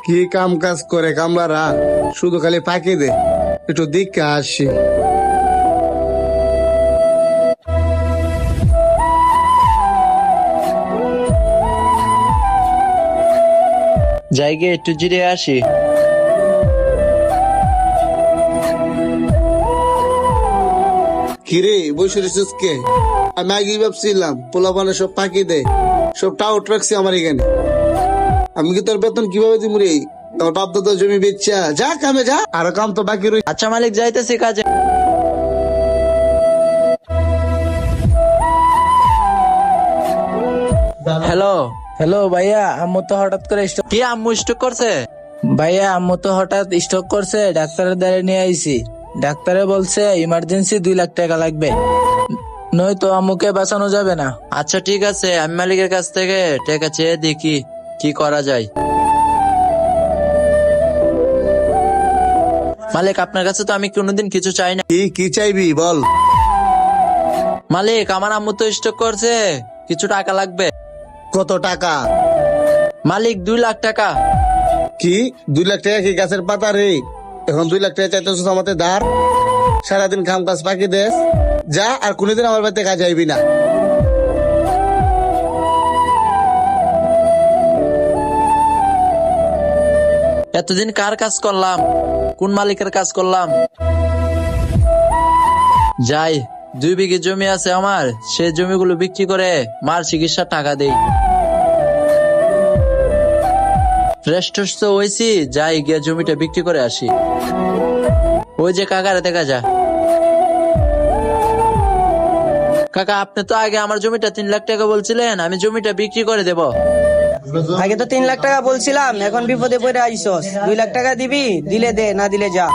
কি কাম কাজ করে কামলারা, শুধু খালি ফাঁকি দে। একটু দিকে আসি। জায়গায় একটু জিরে আসি। কিরে বসে রেছিস কে? আমি আগেই ভাবছিলাম পোলাপানে সব ফাঁকি দে, সব টাউট রাখছি আমার এখানে। আমি কি তোর বেতন কিভাবে দিব রে? তোর বাপ দাদা জমি বেচা, যা কামে যা, আর কাম তো বাকি রয়েছে। আচ্ছা মালিক, যাইতেছি কাজে। হ্যালো। হ্যালো ভাইয়া, আম্মু তো হঠাৎ করে স্ট্রোক। কি আম্মু স্ট্রোক করছে? ভাইয়া আম্মু তো হঠাৎ স্ট্রোক করছে, ডাক্তারের দ্বারে নিয়ে আইছি। ডাক্তারে বলছে ইমার্জেন্সি 2 লাখ টাকা লাগবে, নয়তো আম্মুকে বাঁচানো যাবে না। আচ্ছা ঠিক আছে, আমি মালিকের কাছ থেকে টাকা চেয়ে দেখি কি করা যায়। মালিক, আপনার কাছে তো আমি কোনোদিন কিছু চাই না। কি চাইবি বল? মালিক, আমার আম্মু তো স্ট্রোক করছে, কিছু টাকা লাগবে। কত টাকা? মালিক 2 লাখ টাকা। কি 2 লাখ টাকা কি গাছের পাতা রে? এখন 2 লাখ টাকা চাইতেছিস আমাদের ধার? সারাদিন কাম কাজ ফাঁকি দেস, যা আর কোনোদিন আমার বাড়িতে কাজ আইবি না। এতদিন কার কাজ করলাম, কোন মালিকের কাজ করলাম? যাই, 2 বিঘে জমি আছে আমার, সেই জমিগুলো বিক্রি করে মার চিকিৎসার টাকা দেই। ফ্রেশ ট্রেশ তো হয়েছি, যাই গিয়ে জমিটা বিক্রি করে আসি। ওই যে কাকারে দেখা যা। কাকা, আপনি তো আগে আমার জমিটা 3 লাখ টাকা বলছিলেন, আমি জমিটা বিক্রি করে দেব। আগে তো 3 লাখ টাকা বলছিলাম, এখন বিপদে পড়ে আইসস। 2 লাখ টাকা দিবি, দিলে দে, না দিলে যা।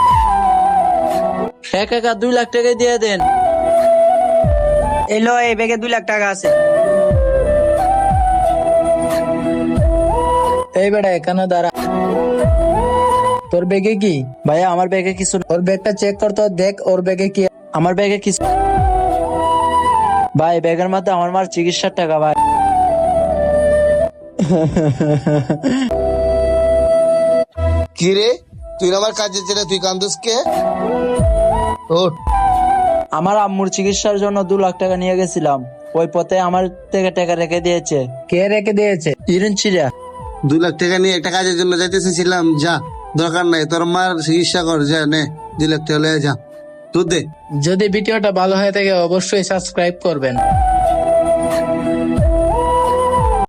হ্যাঁ কাকা, 2 লাখ টাকাই দিয়ে দেন। এলো, এই ব্যাগে 2 লাখ টাকা আছে। এই বেটা এখানে দাঁড়া, তোর ব্যাগে কি? ভাইয়া, আমার ব্যাগে কিছু না। ওর ব্যাগটা চেক কর তো, দেখ ওর ব্যাগে কি। আমার ব্যাগে কিছু ভাই, ব্যাগের মধ্যে আমার মার চিকিৎসার টাকা ভাই। কি রে, তুই আমার কাজে ছেড়ে তুই কান্দুস কে? ওঠ। আমার আম্মুর চিকিৎসার জন্য 2 লাখ টাকা নিয়ে গেছিলাম, ওই পথে আমার থেকে টাকা রেখে দিয়েছে। কে রেখে দিয়েছে? ইরেন চিরা। 2 লাখ টাকা নিয়ে একটা কাজের জন্য যাইতেছিলাম, যা, দরকার নাই, তোর মার চিকিৎসা কর, যা নে 2 লাখ টাকা লয়ে যা, তুই দে। যদি ভিডিওটা ভালো হয়ে থাকে অবশ্যই সাবস্ক্রাইব করবেন।